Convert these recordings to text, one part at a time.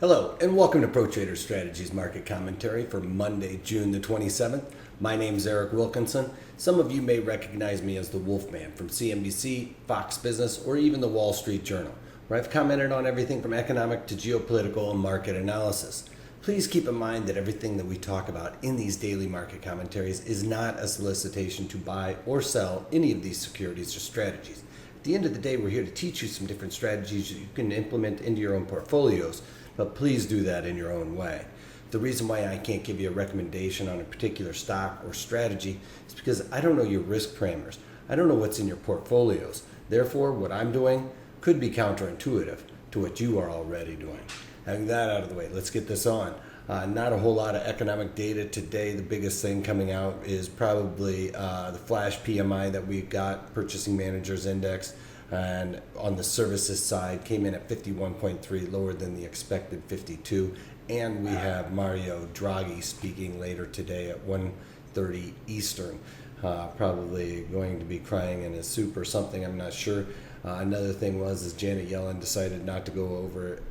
Hello, and welcome to Pro Trader Strategies Market Commentary for Monday, June the 27th. My name is Eric Wilkinson. Some of you may recognize me as the Wolfman from CNBC, Fox Business, or even the Wall Street Journal, where I've commented on everything from economic to geopolitical and market analysis. Please keep in mind that everything that we talk about in these daily market commentaries is not a solicitation to buy or sell any of these securities or strategies. At the end of the day, we're here to teach you some different strategies that you can implement into your own portfolios, but please do that in your own way. The reason why I can't give you a recommendation on a particular stock or strategy is because I don't know your risk parameters. I don't know what's in your portfolios. Therefore, what I'm doing could be counterintuitive to what you are already doing. Having that out of the way, let's get this on. Not a whole lot of economic data today. The biggest thing coming out is probably the flash PMI that we got, Purchasing Managers Index, and on the services side came in at 51.3, lower than the expected 52. And we have Mario Draghi speaking later today at 1:30 Eastern. Probably going to be crying in his soup or something, I'm not sure. Another thing is Janet Yellen decided not to go over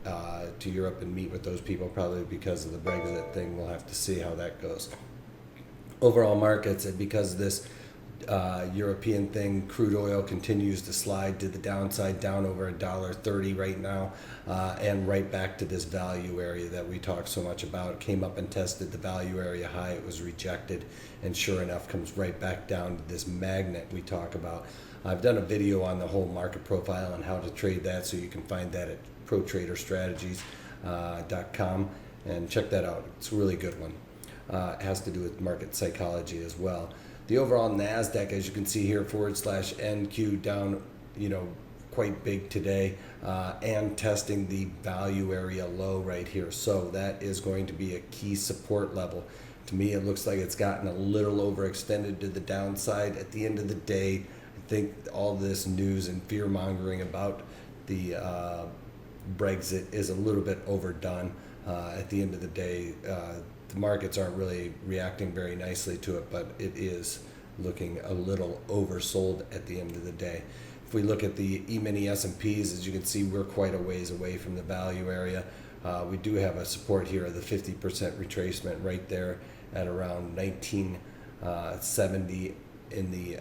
to Europe and meet with those people, probably because of the Brexit thing. We'll have to see how that goes. Overall markets, and because of this European thing, crude oil continues to slide to the downside, down over $1.30 right now, and right back to this value area that we talked so much about. It came up and tested the value area high, it was rejected, and sure enough comes right back down to this magnet we talk about. I've done a video on the whole market profile and how to trade that, so you can find that at protraderstrategies.com and check that out. It's a really good one. It has to do with market psychology as well. The overall NASDAQ, as you can see here, /NQ down, quite big today, and testing the value area low right here. So that is going to be a key support level. To me, it looks like it's gotten a little overextended to the downside. At the end of the day, I think all this news and fear mongering about the Brexit is a little bit overdone. At the end of the day, the markets aren't really reacting very nicely to it, but it is looking a little oversold at the end of the day. If we look at the E-mini S&Ps, as you can see, we're quite a ways away from the value area. We do have a support here of the 50% retracement right there at around 1970 in the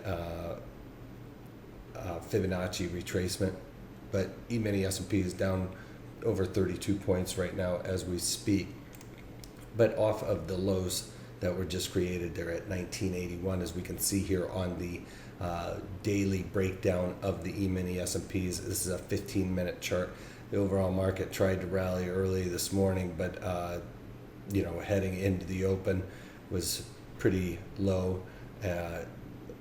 Fibonacci retracement. But E-mini S&P is down over 32 points right now as we speak, but off of the lows that were just created there at 1981, as we can see here on the daily breakdown of the E-mini S&Ps. This is a 15-minute chart. The overall market tried to rally early this morning, but heading into the open was pretty low.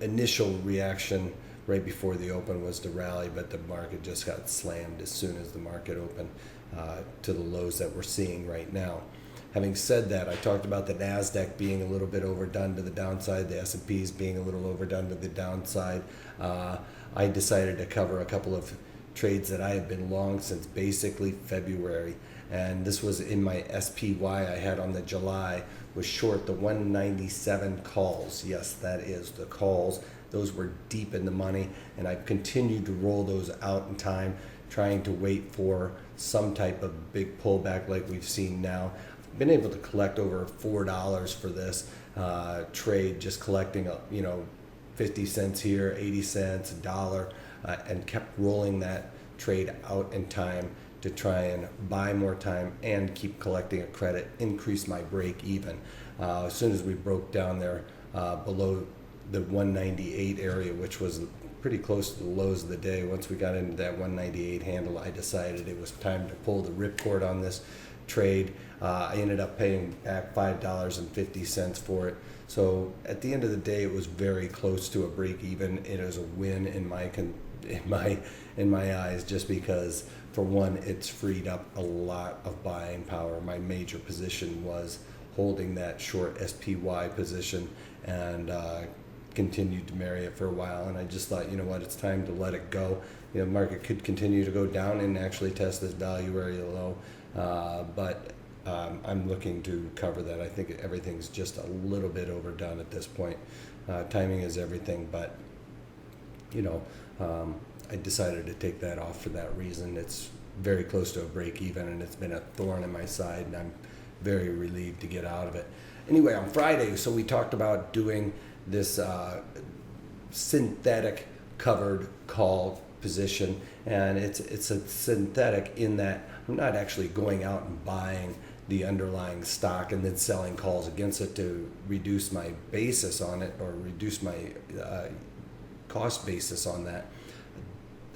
Initial reaction right before the open was to rally, but the market just got slammed as soon as the market opened to the lows that we're seeing right now. Having said that, I talked about the NASDAQ being a little bit overdone to the downside, the S&Ps being a little overdone to the downside. I decided to cover a couple of trades that I have been long since basically February, and this was in my SPY I had on the July, was short the 197 calls. Yes, that is the calls. Those were deep in the money, and I've continued to roll those out in time, trying to wait for some type of big pullback like we've seen now. I've been able to collect over $4 for this trade, just collecting 50 cents here, 80 cents, $1, and kept rolling that trade out in time to try and buy more time and keep collecting a credit, increase my break even. As soon as we broke down there below the 198 area, which was pretty close to the lows of the day, once we got into that 198 handle, I decided it was time to pull the ripcord on this trade. I ended up paying back $5.50 for it. So at the end of the day, it was very close to a break even. It is a win in my eyes, just because, for one, it's freed up a lot of buying power. My major position was holding that short SPY position, and continued to marry it for a while, and I just thought, it's time to let it go. The market could continue to go down and actually test this value area low, but I'm looking to cover that. I think everything's just a little bit overdone at this point. Timing is everything, but I decided to take that off for that reason. It's very close to a break even, and it's been a thorn in my side, and I'm very relieved to get out of it. Anyway, on Friday, so we talked about doing this synthetic covered call position, and it's a synthetic in that I'm not actually going out and buying the underlying stock and then selling calls against it to reduce my basis on it or reduce my cost basis on that.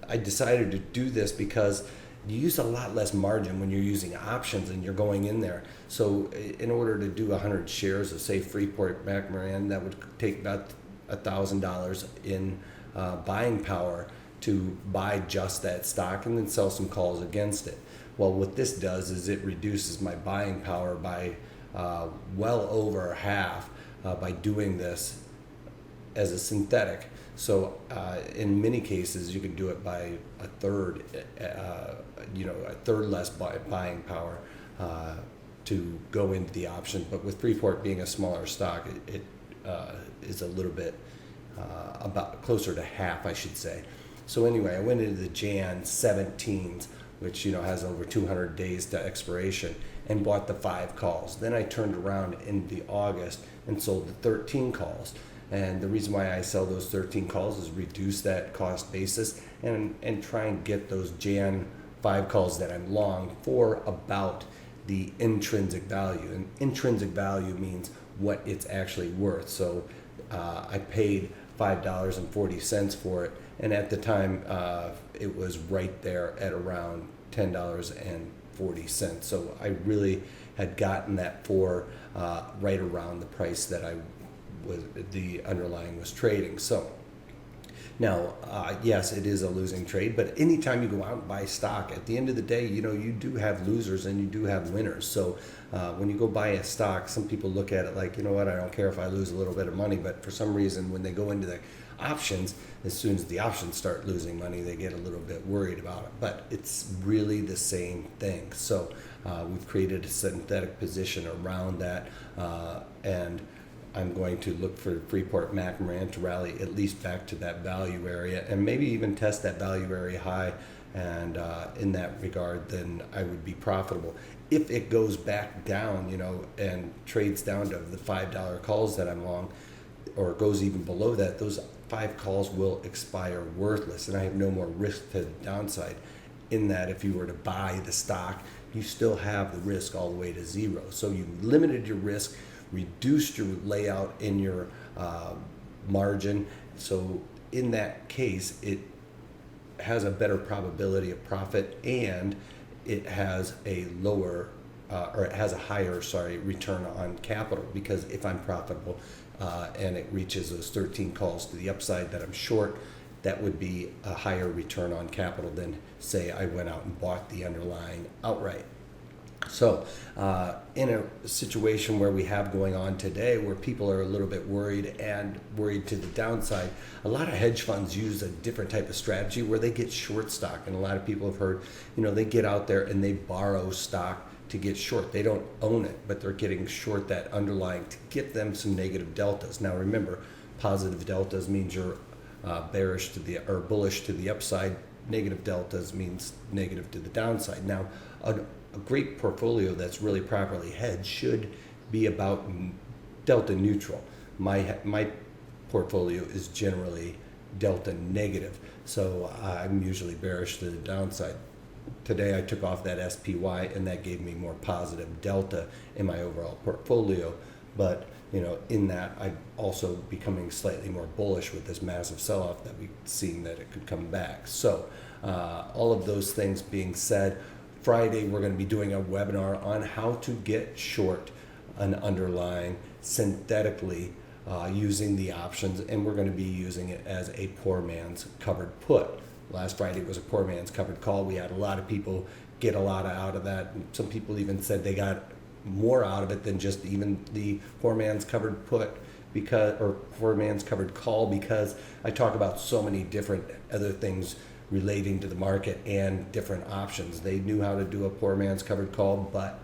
I decided to do this because you use a lot less margin when you're using options and you're going in there. So in order to do 100 shares of, say, Freeport McMoran, that would take about $1,000 in buying power to buy just that stock and then sell some calls against it. Well, what this does is it reduces my buying power by well over half by doing this as a synthetic. So in many cases, you can do it by a third, a third less buying power to go into the option. But with Freeport being a smaller stock, it is a little bit about closer to half, I should say. So anyway, I went into the Jan 17s, which has over 200 days to expiration, and bought the 5 calls. Then I turned around in the August and sold the 13 calls. And the reason why I sell those 13 calls is reduce that cost basis and try and get those Jan 5 calls that I'm long for about the intrinsic value. And intrinsic value means what it's actually worth. So I paid $5.40 for it, and at the time it was right there at around $10.40. So I really had gotten that for right around the price that the underlying was trading. So now, yes, it is a losing trade, but anytime you go out and buy stock, at the end of the day, you do have losers and you do have winners. So when you go buy a stock, some people look at it like, I don't care if I lose a little bit of money, but for some reason, when they go into the options, as soon as the options start losing money, they get a little bit worried about it. But it's really the same thing. So we've created a synthetic position around that, and I'm going to look for Freeport McMoran to rally at least back to that value area and maybe even test that value area high. And in that regard, then I would be profitable. If it goes back down, and trades down to the $5 calls that I'm long, or goes even below that, those 5 calls will expire worthless, and I have no more risk to the downside. In that, if you were to buy the stock, you still have the risk all the way to zero. So you limited your risk, reduced your layout in your margin. So in that case, it has a better probability of profit, and it has a lower it has a higher return on capital, because if I'm profitable and it reaches those 13 calls to the upside that I'm short, that would be a higher return on capital than, say, I went out and bought the underlying outright. So in a situation where we have going on today, where people are a little bit worried to the downside, a lot of hedge funds use a different type of strategy where they get short stock. And a lot of people have heard, they get out there and they borrow stock to get short. They don't own it, but they're getting short that underlying to get them some negative deltas. Now remember, positive deltas means you're bullish to the upside. Negative deltas means negative to the downside. Now, a great portfolio that's really properly hedged should be about delta neutral. My portfolio is generally delta negative, so I'm usually bearish to the downside. Today I took off that SPY, and that gave me more positive delta in my overall portfolio. But in that, I'm also becoming slightly more bullish with this massive sell-off that we've seen that it could come back. So all of those things being said, Friday we're going to be doing a webinar on how to get short an underlying synthetically using the options, and we're going to be using it as a poor man's covered put. Last Friday was a poor man's covered call. We had a lot of people get a lot out of that. And some people even said they got more out of it than just even the poor man's covered put, or poor man's covered call, because I talk about so many different other things relating to the market and different options. They knew how to do a poor man's covered call, but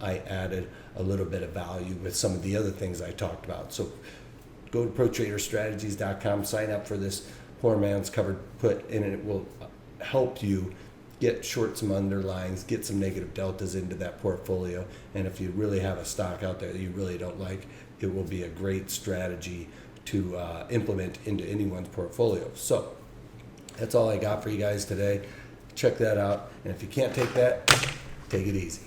I added a little bit of value with some of the other things I talked about. So go to protraderstrategies.com, sign up for this poor man's covered put, and it will help you get short some underlyings, get some negative deltas into that portfolio. And if you really have a stock out there that you really don't like, it will be a great strategy to implement into anyone's portfolio. So that's all I got for you guys today. Check that out. And if you can't take that, take it easy.